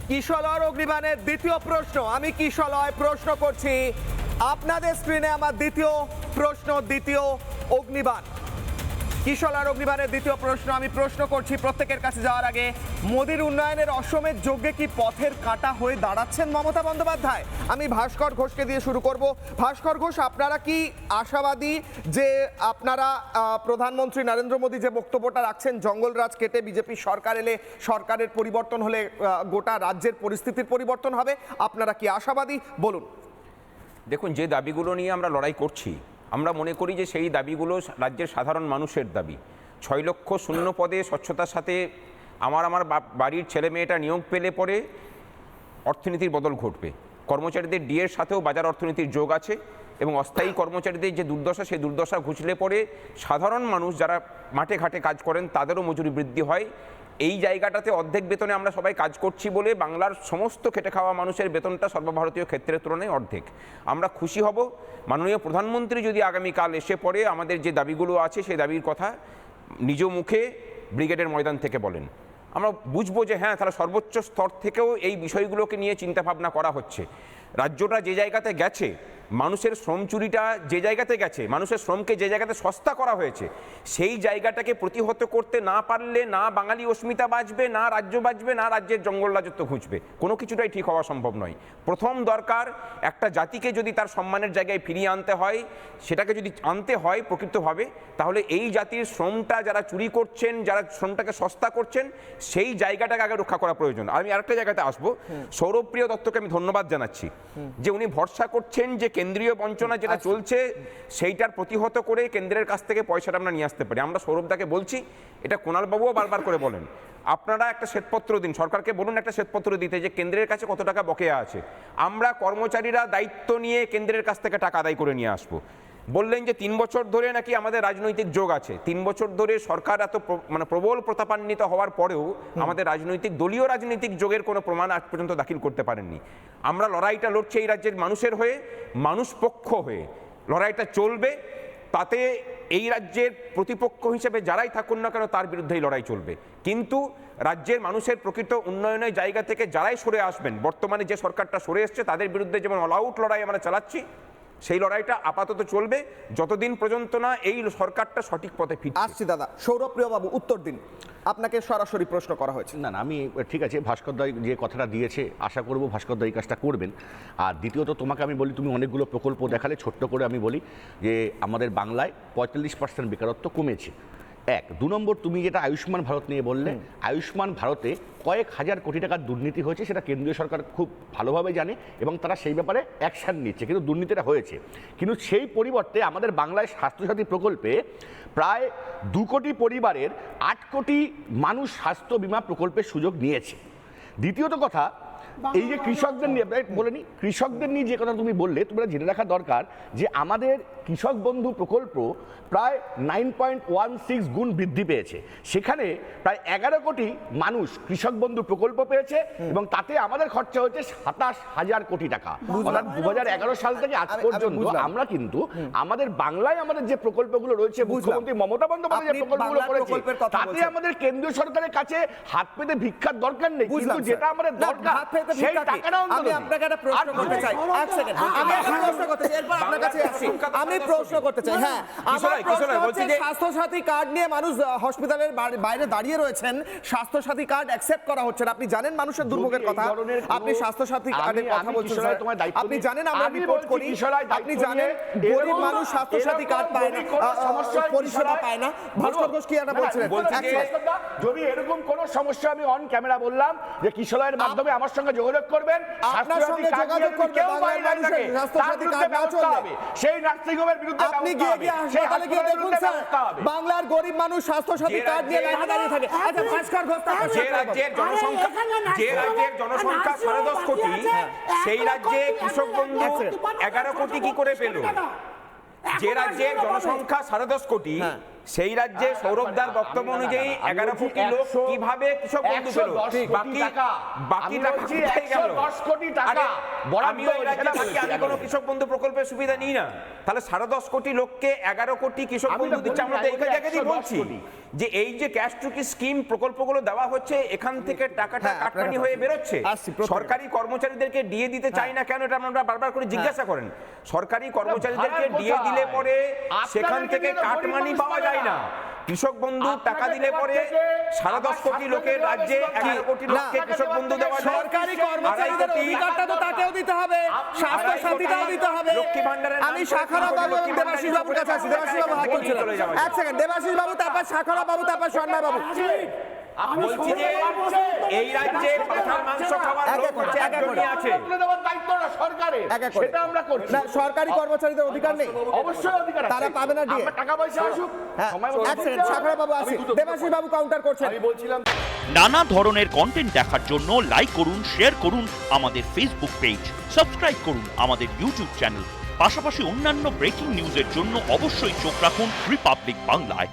কিশলয় অগ্নিবাণের দ্বিতীয় প্রশ্ন, আমি কিশলয় প্রশ্ন করছি আপনাদের স্ক্রিনে। আমার দ্বিতীয় প্রশ্ন, দ্বিতীয় অগ্নিবাণ, কিশলয় অগ্নিবাণের দ্বিতীয় প্রশ্ন আমি প্রশ্ন করছি প্রত্যেকের কাছে যাওয়ার আগে। মোদির উন্নয়নের অশ্বমেধ যজ্ঞে কি পথের কাঁটা হয়ে দাঁড়াচ্ছেন মমতা বন্দ্যোপাধ্যায়? আমি ভাস্কর ঘোষকে দিয়ে শুরু করব। ভাস্কর ঘোষ, আপনারা কি আশাবাদী যে আপনারা প্রধানমন্ত্রী নরেন্দ্র মোদী যে বক্তব্যটা রাখছেন, জঙ্গলরাজ কেটে বিজেপি সরকার এলে, সরকারের পরিবর্তন হলে গোটা রাজ্যের পরিস্থিতির পরিবর্তন হবে, আপনারা কি আশাবাদী? বলুন। দেখুন, যে দাবিগুলো নিয়ে আমরা লড়াই করছি, আমরা মনে করি যে সেই দাবিগুলো রাজ্যের সাধারণ মানুষের দাবি। 6 লক্ষ শূন্য পদে স্বচ্ছতার সাথে আমার বাড়ির ছেলে মেয়েটা নিয়োগ পেলে পরে অর্থনীতির বদল ঘটবে। কর্মচারীদের ডিএর সাথেও বাজার অর্থনীতির যোগ আছে এবং অস্থায়ী কর্মচারীদের যে দুর্দশা, সেই দুর্দশা ঘুচলে পরে সাধারণ মানুষ যারা মাঠে ঘাটে কাজ করেন তাদেরও মজুরি বৃদ্ধি হয়। এই জায়গাটাতে অর্ধেক বেতনে আমরা সবাই কাজ করছি বলে বাংলার সমস্ত খেটে খাওয়া মানুষের বেতনটা সর্বভারতীয় ক্ষেত্রের তুলনায় অর্ধেক। আমরা খুশি হব মাননীয় প্রধানমন্ত্রী যদি আগামীকাল এসে পড়ে আমাদের যে দাবিগুলো আছে সেই দাবির কথা নিজ মুখে ব্রিগেডের ময়দান থেকে বলেন। আমরা বুঝবো যে হ্যাঁ, তাহলে সর্বোচ্চ স্তর থেকেও এই বিষয়গুলোকে নিয়ে চিন্তাভাবনা করা হচ্ছে। রাজ্যটা যে জায়গাতে গেছে, মানুষের শ্রম চুরিটা যে জায়গাতে গেছে, মানুষের শ্রমকে যে জায়গাতে সস্তা করা হয়েছে, সেই জায়গাটাকে প্রতিহত করতে না পারলে না বাঙালি অস্মিতা বাঁচবে, না রাজ্য বাঁচবে, না রাজ্যের জঙ্গল রাজত্ব ঘুচবে। কোনো কিছুটাই ঠিক হওয়া সম্ভব নয়। প্রথম দরকার, একটা জাতিকে যদি তার সম্মানের জায়গায় ফিরিয়ে আনতে হয়, সেটাকে যদি আনতে হয় প্রকৃতভাবে, তাহলে এই জাতির শ্রমটা যারা চুরি করছেন, যারা শ্রমটাকে সস্তা করছেন, সেই জায়গাটাকে আগে রক্ষা করা প্রয়োজন। আমি আরেকটা জায়গাতে আসবো। সৌরভপ্রিয় দত্তকে আমি ধন্যবাদ জানাচ্ছি যে উনি ভরসা করছেন যে কেন্দ্রীয় বঞ্চনা যেটা চলছে সেইটার প্রতিহত করে কেন্দ্রের কাছ থেকে পয়সাটা আমরা নিয়ে আসতে পারি। আমরা সৌরভদাকে বলছি, এটা কুণালবাবুও বারবার করে বলেন, আপনারা একটা শ্বেতপত্র দিন, সরকারকে বলুন একটা শ্বেতপত্র দিতে যে কেন্দ্রের কাছে কত টাকা বকেয়া আছে। আমরা কর্মচারীরা দায়িত্ব নিয়ে কেন্দ্রের কাছ থেকে টাকা আদায় করে নিয়ে আসবো। বললেন যে 3 বছর ধরে নাকি আমাদের রাজনৈতিক যোগ আছে। 3 বছর ধরে সরকার এত প্রবল প্রতাপান্বিত হওয়ার পরেও আমাদের দলীয় রাজনৈতিক যোগের কোনো প্রমাণ আজ পর্যন্ত দাখিল করতে পারেননি। আমরা লড়াইটা লড়ছি এই রাজ্যের মানুষের হয়ে, মানুষ পক্ষ হয়ে লড়াইটা চলবে। তাতে এই রাজ্যের প্রতিপক্ষ হিসেবে যারাই থাকুন না কেন তার বিরুদ্ধেই লড়াই চলবে। কিন্তু রাজ্যের মানুষের প্রকৃত উন্নয়নের জায়গা থেকে যারাই সরে আসবেন, বর্তমানে যে সরকারটা সরে এসছে তাদের বিরুদ্ধে যেমন অল আউট লড়াই আমরা চালাচ্ছি, সেই লড়াইটা আপাতত চলবে যতদিন পর্যন্ত না এই সরকারটা সঠিক পথে ফিরছে। আসছি দাদা, সৌরভপ্রিয় বাবু উত্তর দিন। আপনাকে সরাসরি প্রশ্ন করা হয়েছে। না, আমি ঠিক আছে, ভাস্কর দাই যে কথাটা দিয়েছে, আশা করব ভাস্কর দাই কাজটা করবেন। আর দ্বিতীয়ত তোমাকে আমি বলি, তুমি অনেকগুলো প্রকল্প দেখালে, ছোট্ট করে আমি বলি যে আমাদের বাংলায় 45% বেকারত্ব কমেছে। 1, 2 নম্বর, তুমি যেটা আয়ুষ্মান ভারত নিয়ে বললে, আয়ুষ্মান ভারতে কয়েক হাজার কোটি টাকার দুর্নীতি হয়েছে, সেটা কেন্দ্রীয় সরকার খুব ভালোভাবে জানে এবং তারা সেই ব্যাপারে অ্যাকশান নিচ্ছে, কিন্তু দুর্নীতিটা হয়েছে। কিন্তু সেই পরিবর্তে আমাদের বাংলায় স্বাস্থ্যসাথী প্রকল্পে প্রায় 2 কোটি পরিবারের 8 কোটি মানুষ স্বাস্থ্য বিমা প্রকল্পের সুযোগ নিয়েছে। দ্বিতীয়ত কথা, এই যে কৃষকদের নিয়ে বলেনি, কৃষকদের নিয়ে যে কথা তুমি বললে, তোমরা জেনে রাখা দরকার যে আমাদের কৃষক বন্ধু প্রকল্প প্রায় 9.16 গুণ বৃদ্ধি পেয়েছে। সেখানে প্রায় 11 কোটি মানুষ কৃষক বন্ধু প্রকল্প পেয়েছে এবং তাতে আমাদের খরচা হচ্ছে 27,000 কোটি টাকা। অর্থাৎ 2011 সাল থেকে আজ পর্যন্ত আমরা কিন্তু আমাদের বাংলায় আমাদের যে প্রকল্পগুলো রয়েছে, মুখ্যমন্ত্রী মমতা বন্দ্যোপাধ্যায় যে প্রকল্পগুলো করেছে, তাতে আমাদের কেন্দ্রীয় সরকারের কাছে হাত পেতে ভিক্ষার দরকার নেই, কিন্তু যেটা আমাদের দরকার সেই টাকাটা আমি আপনাকে একটা প্রশ্ন করতে চাই। এক সেকেন্ড, আমি একটা প্রশ্ন করতে চাই, এরপর আপনার কাছে আসি। আমি প্রশ্ন করতে চাই, হ্যাঁ, আমার প্রশ্ন হচ্ছে স্বাস্থ্যসাথী কার্ড নিয়ে মানুষ হসপিটালের বাইরে দাঁড়িয়ে রয়েছেন, স্বাস্থ্যসাথী কার্ড অ্যাকসেপ্ট করা হচ্ছে না। আপনি জানেন মানুষের দুর্ভোগের কথা, আপনি স্বাস্থ্যসাথী কার্ডের কথা বলছেন, আপনি জানেন আমরা রিপোর্ট করি, আপনি জানেন গরিব মানুষ স্বাস্থ্যসাথী কার্ড পায় না, পরিষেবা পায় না। ভাস্কর ঘোষ কি একটা বলছিলেন? যদি এরকম কোন সমস্যা, আমি অন ক্যামেরা বললাম যে কিশলয়ের মাধ্যমে আমার সঙ্গে যোগাযোগ করবেন, আপনার সঙ্গে যোগাযোগ করতে বাংলার মানুষের স্বাস্থ্যসাথী কার্ড না চলবে, সেই নার্সিং হোমের বিরুদ্ধে আপনি গিয়ে হাসপাতালে গিয়ে দেখুন স্যার, বাংলার গরিব মানুষ স্বাস্থ্যসাথী কার্ড নিয়ে লাইনে দাঁড়িয়ে থাকে। আচ্ছা, ভাস্কর ঘোষ, যে রাজ্যের জনসংখ্যা 10.5 কোটি, সেই রাজ্যে কৃষক বন্ধু 11 কোটি কি করে পেল? যে রাজ্যের জনসংখ্যা 10.5 কোটি, সেই রাজ্যে সৌরভদার বক্তব্য অনুযায়ী 11 কোটি লোক কিভাবে কৃষক বন্ধু পেল, বাকি টাকা কোথায় গেল? 10 কোটি টাকা আরে, বরাদ্দ আমিও এই রাজ্যে থাকি, আমি কোনো কৃষক বন্ধু প্রকল্পের সুবিধা নিই না, তাহলে 10.5 কোটি লোককে 11 কোটি কৃষক বন্ধু দিচ্ছে। আমরা তো এই জায়গাতেই বলছি যে এই যে ক্যাশ টু কি স্কিম প্রকল্পগুলো দেওয়া হচ্ছে, এখান থেকে টাকাটা কাটমানি হয়ে বেরোচ্ছে। সরকারি কর্মচারীদেরকে ডিএ দিতে চাই না কেন, এটা আপনারা বারবার করে জিজ্ঞাসা করেন। সরকারি কর্মচারীদেরকে ডিএ দিলে পরে সেখান থেকে কাটমানি পাওয়া যায় না। কৃষক বন্ধু টাকা দিলে পরে 10.5 কোটি লোকের রাজ্যে 11 কোটি লোককে কৃষক বন্ধু দেওয়া যায়। সরকারি কর্মচারীদের অধিকারটা তো তাকেও দিতে হবে, স্বাস্থ্য সাথীটাও দিতে হবে। লক্ষ্মী ভান্ডারের আমি শাখারাও বাবু এবং দেবাশিস বাবুর কাছে আছি। দেবাশিস বাবু হাত তুলছেন। এক সেকেন্ড, দেবাশিস বাবু, তারপর শাখারাও বাবু, তারপর সন্ময় বাবু। বলছি যে এই রাজ্যে পাঁঠার মাংস খাওয়ার লোক হচ্ছে একজনই আছে। সেটা আমরা করছি না, সরকারি কর্মচারীদের অধিকার নেই, অবশ্যই অধিকার আছে। তারা পাবে না ডিএ। টাকা পয়সা আসুক, সময় মতো এক সেকেন্ড, শাখারাও বাবু আছে, দেবাশিস বাবু কাউন্টার করছেন। আমি বলছিলাম নানা ধরনের কন্টেন্ট দেখার জন্য লাইক করুন, শেয়ার করুন আমাদের ফেসবুক পেজ, সাবস্ক্রাইব করুন আমাদের ইউটিউব চ্যানেল। পাশাপাশি অন্যান্য ব্রেকিং নিউজের জন্য অবশ্যই চোখ রাখুন রিপাবলিক বাংলায়।